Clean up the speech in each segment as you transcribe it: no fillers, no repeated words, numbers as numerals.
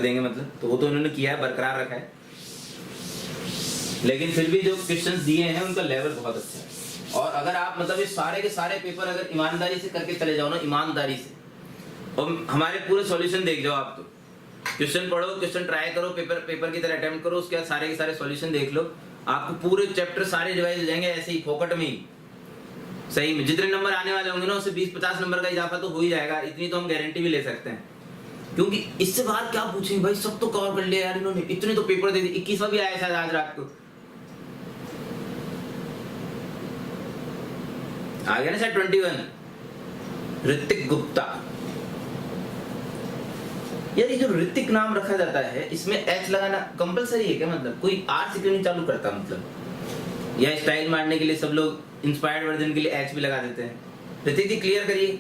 देंगे मतलब, तो वो तो उन्होंने किया है, बरकरार रखा है, लेकिन फिर भी जो क्वेश्चंस दिए हैं उनका लेवल बहुत अच्छा है। और अगर आप मतलब ये सारे के सारे पेपर अगर ईमानदारी से करके चले जाओ ना, ईमानदारी से, और हमारे पूरे सॉल्यूशन देख जाओ आप, तो क्वेश्चन पढ़ो, क्वेश्चन ट्राई करो, पेपर की तरह अटेम्प्ट करो, उसके बाद सारे के सारे सॉल्यूशन देख लो, आपको पूरे चैप्टर सारे रिवाइज हो जाएंगे ऐसे ही फोकट में ही। सही में जितने नंबर आने वाले होंगे ना, उससे 20-50 नंबर का इजाफा तो हो ही जाएगा, इतनी तो हम गारंटी भी ले सकते हैं, क्योंकि इससे बाहर क्या पूछेंगे भाई, सब तो कवर कर लिया यार इन्होंने, इतने तो पेपर दे दिए। 21वां भी आया शायद आज रात को, आ गया ना शायद 21, ऋतिक गुप्ता। यार ये जो ऋतिक नाम रखा जाता है, इसमें एच लगाना कंपलसरी है क्या? मतलब कोई आर से क्यों नहीं चालू करता मतलब, या स्टाइल मारने के लिए सब लोग इंस्पायर्ड वर्जन के लिए एच भी लगा देते हैं। ऋतिक जी क्लियर करिए,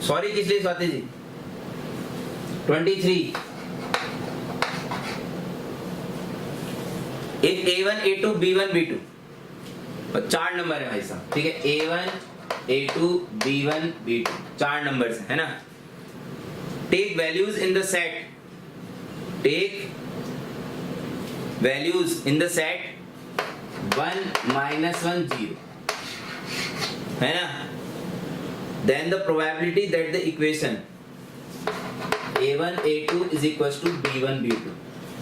सॉरी किस लिए स्वाति जी। 23 एक A1 A2 B1 B2 और 4 नंबर है भाई साहब, ठीक है, A1 A2 B1 B2 4 number है ना। Take values in the set, take values in the set 1 -1 0 है ना। Then the probability that the equation A1 A2 is equals to B1 B2,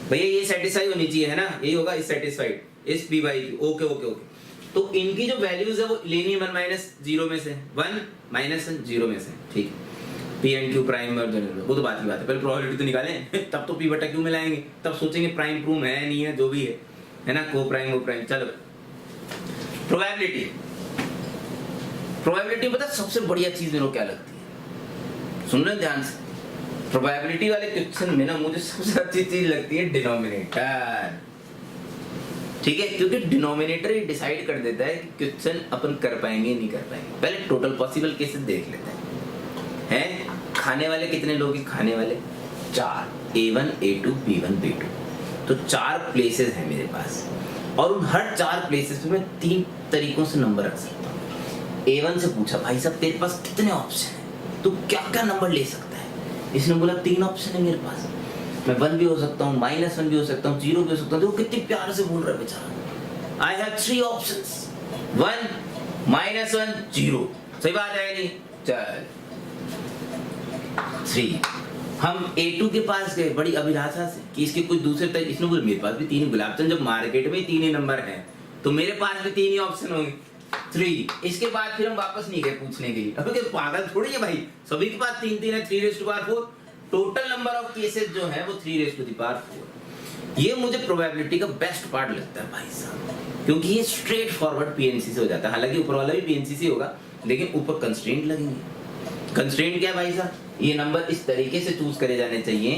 भैया ये सेटिस्फाई होनी चाहिए है ना, यही होगा इस सेटिस्फाइड इस P by Q। Okay okay okay, तो इनकी जो वैल्यूज है वो लेनी है 1 - 0 में से, 1 - 0 में से, ठीक है। P and Q प्राइम और जनरल, वो तो बात की बात है, पहले प्रोबेबिलिटी तो निकालें तब तो P बटा Q में लाएंगे, तब सोचेंगे प्राइम प्रूव है नहीं है, जो भी है ना, को प्राइम वो प्राइम। चलो प्रोबेबिलिटी, प्रोबेबिलिटी पता सबसे बढ़िया चीज मेरे को क्या लगती है, सुन रहे ध्यान से। प्रोबेबिलिटी वाले क्वेश्चन में ना मुझे सबसे अच्छी चीज लगती है डिनोमिनेटर, ठीक है, क्योंकि डिनोमिनेटर ही डिसाइड कर देता है कि क्वेश्चन अपन कर पाएंगे नहीं कर पाएंगे। पहले टोटल पॉसिबल केसेस देख लेते हैं। खाने वाले कितने लोग हैं? खाने वाले 4, A1 A2 B1 B2, तो 4 प्लेसेस हैं मेरे पास, और उन हर 4 प्लेसेस पे मैं 3 तरीकों से नंबर रख सकता हूँ। A1 से पूछा भाई साहब तेरे पास कितने ऑप्शन है, तू क्या क्या नंबर ले सकता है? इसने बोला 3 ऑप्शन है मेरे पास, मैं 1 भी हो सकता हूँ, -1 भी हो सकता हूँ, 0 भी हो सकता हूँ। देखो कितने प्यार से बोल रहा है बेचारा, आई हैव 3 ऑप्शंस, 1 -1 0। सही बात है नहीं? चल 3 हम A2 के पास गए बड़ी अभिलाषा से कि इसके कुछ दूसरे तरीके, इसने बोला मेरे पास भी 3 गुलाब चंद, जब मार्केट में 3 ही नंबर है तो मेरे पास भी 3 ही ऑप्शन होंगे, 3। इसके बाद फिर हम वापस नहीं गए पूछने के लिए, अब पागल थोड़ी है भाई, सभी के पास 3 है, 3⁴। टोटल नंबर ऑफ केसेस जो है वो 3⁴। ये मुझे प्रोबेबिलिटी का बेस्ट पार्ट लगता है भाई साहब, क्योंकि ये स्ट्रेट फॉरवर्ड पीएनसी से हो जाता है। हालांकि ऊपर वाला भी पीएनसी से होगा, लेकिन ऊपर कंस्ट्रेंट लगेंगे। कंस्ट्रेंट क्या है भाई साहब? ये नंबर इस तरीके से चूज करे जाने चाहिए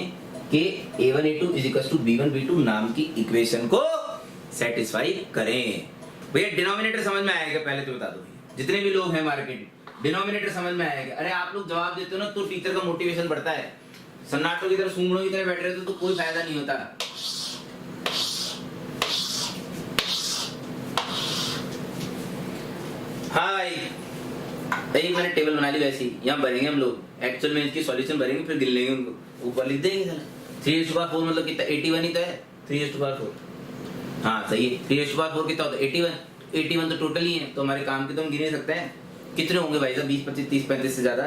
कि A1 A2 = B1 B2 नाम की इक्वेशन को सेटिस्फाई करें। भैया डिनोमिनेटर समझ में आएगा? पहले तो बता दो, जितने भी लोग हैं मार्केट में, डिनोमिनेटर समझ में आएगा? अरे आप लोग जवाब देते हो ना तो टीचर का मोटिवेशन बढ़ता है, सन्नाटों की तरह सूंगड़ों की तरह बैठ रहे तो कोई फायदा नहीं होता। हाय भाई, मैंने टेबल बना ली वैसी, यहाँ भरेंगे हम लोग, एक्चुअल में इसकी सॉल्यूशन भरेंगे, फिर गिन लेंगे उनको, ऊपर लिख देंगे। 3⁴ मतलब कितना? 81 ही तो है, 3⁴। हाँ सही है, 3⁴ कितना होता है? 81। 81 तो टोटल ही है, तो हमारे काम के तो हम गिने सकते हैं। कितने होंगे भाई साहब? 20 25 30 35 से ज्यादा?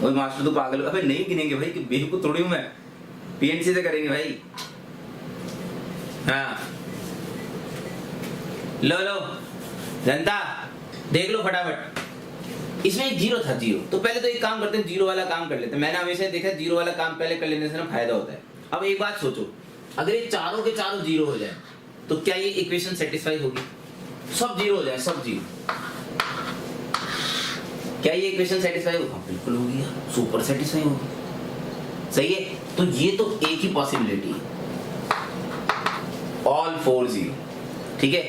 और मास्टर तो पागल, अबे नहीं गिनेंगे भाई, कि बेवकूफ थोड़ी हूं मैं, पीएनसी से करेंगे भाई। हाँ लो लो जनता देख लो फटाफट, इसमें एक 0 था, 0, तो पहले तो एक काम करते हैं, 0 वाला काम कर लेते हैं। मैंने हमेशा देखा 0 वाला काम पहले कर लेने से ना फायदा होता है। अब एक बात सोचो, अगर ये चारों के चारों 0 हो जाए तो क्या ये इक्वेशन सेटिस्फाई होगी? सब 0 हो जाए, सब 0, क्या ये इक्वेशन सेटिस्फाई होगा? बिल्कुल होगी यार, सुपर सेटिस्फाई होगी। सही है, तो ये तो एक ही पॉसिबिलिटी है, ऑल 4 0, ठीक है।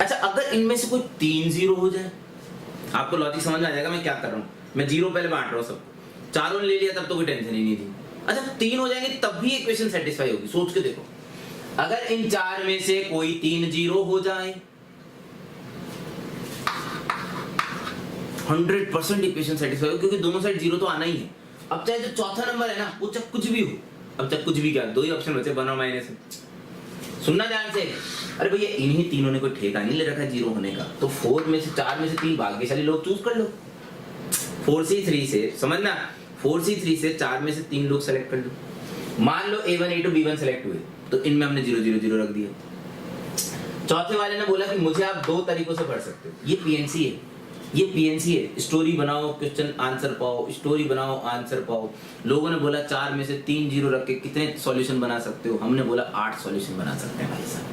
अच्छा अगर इनमें से कोई 3 0 हो जाए, आपको लॉजिक समझ में आ जाएगा मैं क्या कर रहा हूँ। मैं 0 पहले बांट रहा हूँ, सब चारों ने ले लिया तब तो कोई टेंशन ही नहीं थी। अच्छा 3 हो जाएंगे तब भी इक्वेशन सेटिस्फाई होगी। सोच के देखो, अगर इन 4 में से कोई 3 0 हो जाए, 100% इक्वेशन सेटिस्फाई होगी, क्योंकि दोनों साइड 0 तो आना ही है। अब चाहे जो चौथा नंबर है ना वो चाहे कुछ भी हो, अब चाहे कुछ भी क्या, दो ही ऑप्शन बचे, 1 और -1। सुनना ध्यान से, अरे भैया इन्हीं तीनों ने कोई ठेका नहीं ले रखा जीरो होने का, तो 4 में से 4 में से 3 भाग्यशाली लोग चूज कर लो। 4C3 से समझना, 4C3 से 4 में से 3 लोग सेलेक्ट कर लो। मान लो A1 A2 B1 सेलेक्ट हुए, तो इनमें हमने 0 0 0 रख दिया। चौथे वाले ने बोला कि मुझे आप दो तरीकों से पढ़ सकते हो, ये पीएनसी है, ये पीएनसी है, स्टोरी बनाओ क्वेश्चन आंसर पाओ, स्टोरी बनाओ आंसर पाओ। लोगों ने बोला 4 में से 3 0 रख के कितने सॉल्यूशन बना सकते हो, हमने बोला 8 सॉल्यूशन बना सकते हैं भाई साहब।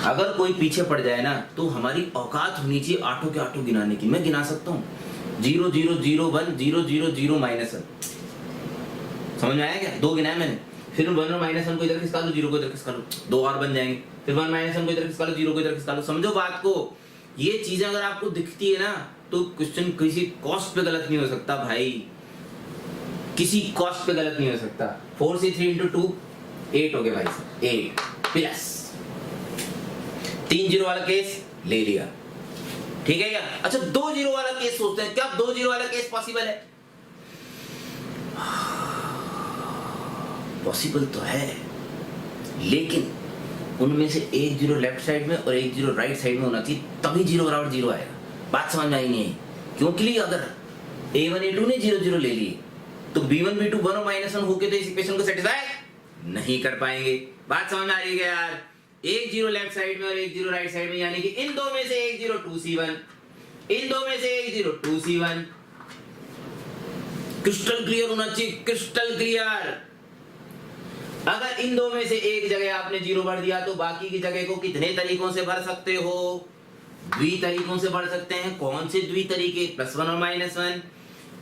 अगर कोई पीछे पड़ जाए ना तो हमारी औकात होनी चाहिए आठों के आठों गिनाने की। मैं गिना सकता हूँ 0 0 0 1 0 0 0 -1, समझ में आया क्या? 2 गिनाए मैंने, फिर 1 और -1 को इधर खिसका लो, 0 को इधर खिसका लो, 2 और बन जाएंगे, फिर 1 -1 को इधर खिसका लो, 0 को इधर खिसका लो। समझो बात को, ये चीजें अगर आपको दिखती है ना तो क्वेश्चन किसी कॉस्ट पे गलत नहीं हो सकता भाई, किसी कॉस्ट पे गलत नहीं हो सकता। 4C3 × 2 8 हो गए भाई साहब, 8 प्लस 3 0 वाला केस ले लिया, ठीक है क्या? अच्छा 2 0 वाला केस सोचते हैं, क्या 2 0 वाला केस पॉसिबल है? पॉसिबल तो है, लेकिन उनमें से एक 0 लेफ्ट साइड में और एक 0 राइट साइड में होना चाहिए, तभी 0 बराबर 0 आएगा। बात समझ में आई नहीं है? क्योंकि अगर A1 A2 ने 0 0 ले लिए तो B1 B2 1 और -1 होके तो इस इक्वेशन को सेटिस्फाई नहीं कर पाएंगे। बात समझ में आ रही है यार? एक 0 लेफ्ट साइड में और एक 0 राइट साइड में, यानी कि इन दो में से एक 0 2C1, इन दो में से एक 0 2C1। क्रिस्टल क्लियर होना चाहिए, क्रिस्टल क्लियर। अगर इन दो में से एक जगह आपने 0 भर दिया तो बाकी की जगह को कितने तरीकों से भर सकते हो? द्वि तरीकों से भर सकते हैं। कौन से द्वि तरीके? +1 और -1।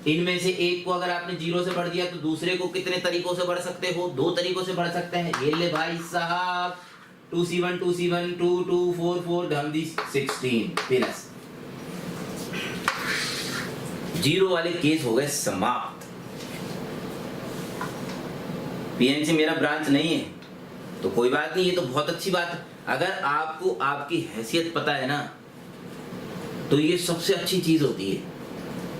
इनमें से एक को अगर आपने 0 से भर दिया तो दूसरे को कितने तरीकों से भर सकते हो? 2 तरीकों से भर सकते हैं। ये ले भाई साहब, 2C1 2C1 2 2 4 4 ढमदी 16 प्लस 0 वाले केस हो गए समाप्त। पीएनसी मेरा ब्रांच नहीं है तो कोई बात नहीं, ये तो बहुत अच्छी बात है। अगर आपको आपकी हैसियत पता है ना तो ये सबसे अच्छी चीज होती है।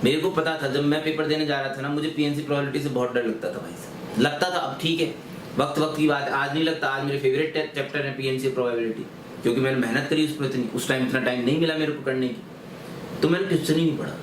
मेरे को पता था, जब मैं पेपर देने जा रहा था ना, मुझे पीएनसी प्रोबेबिलिटी से बहुत डर लगता था भाई साहब, लगता था। अब ठीक है, वक्त वक्त की बात है, आज नहीं लगता। आज मेरे फेवरेट चैप्टर है पीएनसी प्रोबेबिलिटी, क्योंकि मैंने मेहनत करी उस पर इतनी, उस टाइम इतना टाइम नहीं मिला मेरे को करने की, तो मैंने क्वेश्चन ही नहीं पढ़ा।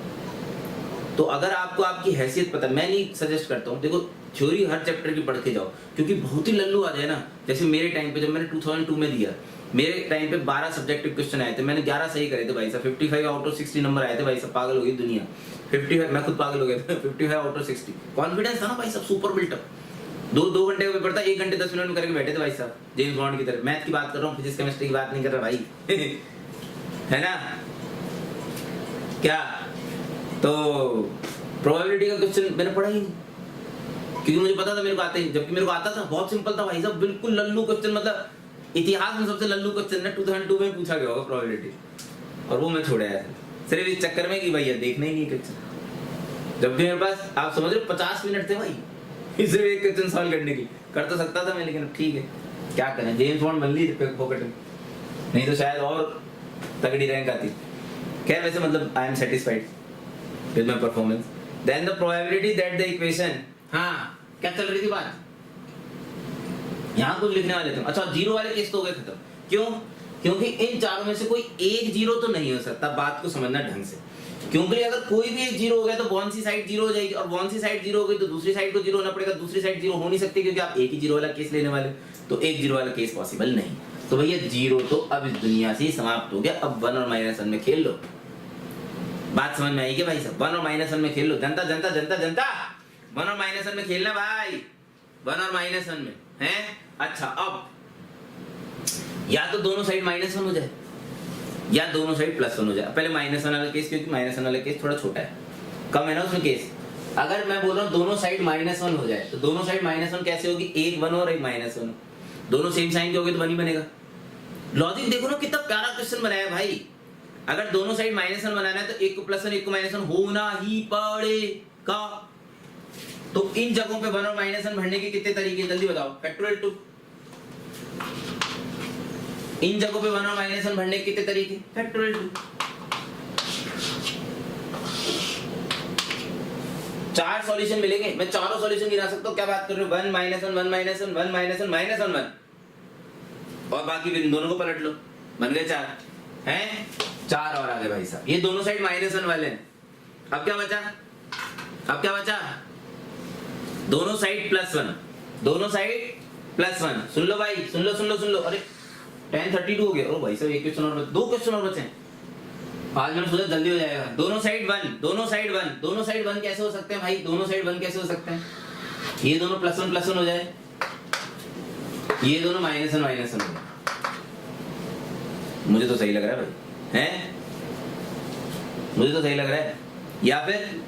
तो अगर आपको आपकी हैसियत पता, मैं नहीं सजेस्ट करता हूँ, देखो थ्योरी हर चैप्टर की पढ़ के जाओ, क्योंकि बहुत ही लल्लू आ जाए ना। जैसे मेरे टाइम पे जब मैंने 2002 में दिया, मेरे टाइम पे 12 सब्जेक्टिव क्वेश्चन आए थे, मैंने 11 सही करे थे भाई साहब, 55 आउट ऑफ 60 नंबर आए थे भाई साहब। पागल हो गई दुनिया, 55, मैं खुद पागल हो गया था। 55 आउट ऑफ 60 कॉन्फिडेंस था ना भाई साहब, सुपर बिल्टअप। 2 घंटे का पेपर था, 1 घंटे 10 मिनट में करके बैठे थे भाई साहब, जेम्स बॉन्ड की तरह। मैथ की बात कर रहा हूँ, फिजिक्स केमिस्ट्री की बात नहीं कर रहा भाई। है ना क्या? तो प्रोबेबिलिटी का क्वेश्चन मैंने पढ़ा ही नहीं, क्योंकि मुझे पता था मेरे को आते ही, जबकि मेरे को आता था, बहुत सिंपल था भाई साहब, बिल्कुल लल्लू क्वेश्चन, मतलब इतिहास में सबसे लल्लू क्वेश्चन है 2002 में पूछा गया होगा प्रोबेबिलिटी, और वो मैं छोड़ आया था सिर्फ इस चक्कर में कि भैया देखना ही नहीं क्वेश्चन। जबकि मेरे पास, आप समझ रहे हो, 50 मिनट थे भाई सिर्फ एक क्वेश्चन सॉल्व करने की। कर तो सकता था मैं, लेकिन ठीक है क्या करें, जेम्स बॉन्ड बन ली पॉकेट में, नहीं तो शायद और तगड़ी रैंक आती। खैर वैसे मतलब I am satisfied with my performance. Then the probability that the equation, हाँ क्या चल रही थी बात, यहाँ कुछ लिखने वाले थे। अच्छा 0 वाले केस तो हो गए खत्म। क्यों? क्योंकि इन चारों में से कोई एक 0 तो नहीं हो सकता। बात को समझना ढंग से, क्योंकि अगर कोई भी एक 0 हो गया तो कौन सी साइड 0 हो जाएगी, और कौन सी साइड 0 हो गई तो दूसरी साइड को 0 होना पड़ेगा। दूसरी साइड 0 हो नहीं सकती, क्योंकि आप एक ही 0 वाला केस लेने वाले, तो एक 0 वाला केस पॉसिबल नहीं। तो भैया 0 तो अब इस दुनिया से समाप्त हो गया। अब 1 और -1 में खेल लो। बात समझ में आई क्या भाई साहब? 1 और -1 में खेल लो। जनता जनता जनता जनता, 1 और -1 में खेलना भाई, 1 और -1 में है। अच्छा अब या तो दोनों साइड -1 हो जाए या दोनों साइड +1 हो जाए। पहले -1 वाला केस, क्योंकि -1 वाला केस थोड़ा छोटा है, कम है ना उसमें केस। अगर मैं बोल रहा हूँ दोनों साइड -1 हो जाए, तो दोनों साइड -1 कैसे होगी? एक 1 और एक -1, दोनों सेम साइन के हो गए तो 1 ही बनेगा। लॉजिक देखो ना, कितना प्यारा क्वेश्चन बनाया भाई। अगर दोनों साइड -1 बनाना है तो एक को +1 एक को -1 होना ही पड़ेगा। तो इन जगहों पे 1 और -1 भरने के कितने तरीके, जल्दी बताओ। फैक्टोरियल 2। इन जगहों पे 1 और -1 भरने के कितने तरीके? फैक्टोरियल 2। 4 सॉल्यूशन मिलेंगे, मैं चारों सॉल्यूशन गिना सकता हूँ। क्या बात कर रहे हो, 1 -1 1 -1 1 -1 -1 1 और बाकी इन दोनों को पलट लो, बन गए 4 हैं, 4 और आ गए भाई साहब। ये दोनों साइड -1 वाले हैं। अब क्या बचा, अब क्या बचा, दोनों साइड +1, दोनों साइड +1। सुन लो भाई, सुन लो सुन लो सुन लो। अरे 10:32 हो गया। ओ भाई साहब एक क्वेश्चन और, 2 क्वेश्चन और बचे हैं। आज मैंने सोचा जल्दी हो जाएगा। दोनों साइड 1, दोनों साइड 1, दोनों साइड 1 कैसे हो सकते हैं भाई, दोनों साइड 1 कैसे हो सकते हैं? ये दोनों +1 हो जाए, ये दोनों -1 हो जाए। मुझे तो सही लग रहा है भाई, हैं? मुझे तो सही लग रहा है। या फिर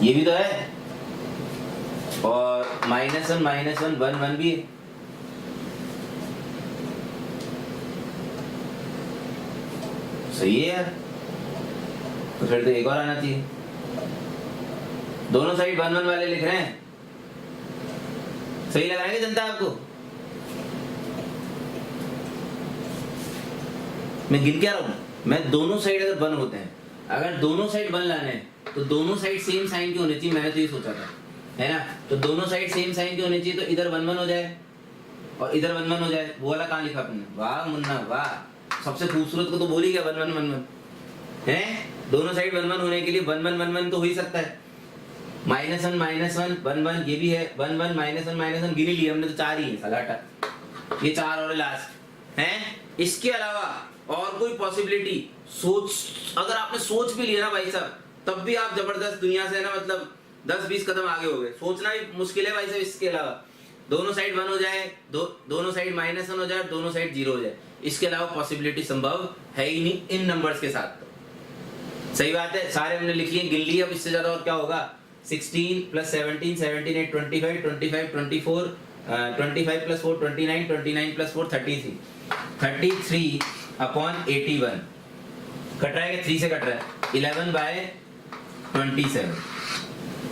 ये भी तो है, और -1 -1 1 1 भी है। सही है यार, तो फिर तो एक और आना चाहिए। दोनों साइड 1 1 वाले लिख रहे हैं। सही लग रहा है क्या जनता आपको? मैं गिन क्या रहा हूं, मैं दोनों साइड अगर 1 होते हैं, अगर दोनों साइड 1 लाने हैं तो दोनों साइड सेम साइन की होनी चाहिए। मैंने तो ये सोचा था, है ना? तो दोनों साइड सेम साइन की होनी चाहिए, तो इधर 1 1 हो जाए और इधर 1 1 हो जाए। वो वाला कहाँ लिखा आपने? वाह मुन्ना वाह, सबसे खूबसूरत को तो बोल ही गया 1 1 1 1 है। दोनों साइड 1 1 होने के लिए 1 1 1 1 तो हो ही सकता है। -1 -1 1 1 ये भी है, 1 1 -1 -1 गिन लिए हमने तो 4 ही है सलाटा। ये 4 और लास्ट हैं। इसके अलावा और कोई पॉसिबिलिटी सोच, अगर आपने सोच भी लिया ना भाई साहब, तब भी आप जबरदस्त दुनिया से ना, मतलब 10-20 कदम आगे हो गए। सोचना भी मुश्किल है भाई साहब। इसके अलावा दोनों साइड 1 हो जाए, दोनों साइड -1 हो जाए, दोनों साइड 0 हो जाए, इसके अलावा पॉसिबिलिटी संभव है ही नहीं इन नंबर्स के साथ। तो सही बात है, सारे हमने लिख लिए, गिन लिए। अब इससे ज्यादा और क्या होगा? 16 + 17 17 8 25 25 24 25 + 4 29 29 + 4 33 33/81 कट रहा है कि 3 से कट रहा है? 11/27।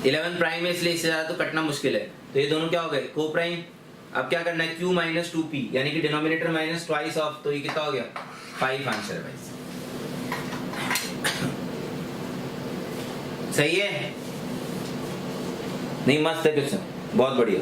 11 प्राइम है, इसलिए इससे ज्यादा तो कटना मुश्किल है। तो ये दोनों क्या हो गए? को प्राइम। अब क्या करना है? q - 2p, यानी कि डिनोमिनेटर माइनस ट्वाइस ऑफ, तो ये कितना हो गया? 5 आंसर है भाई। सही है? नहीं, मस्त है क्वेश्चन, बहुत बढ़िया।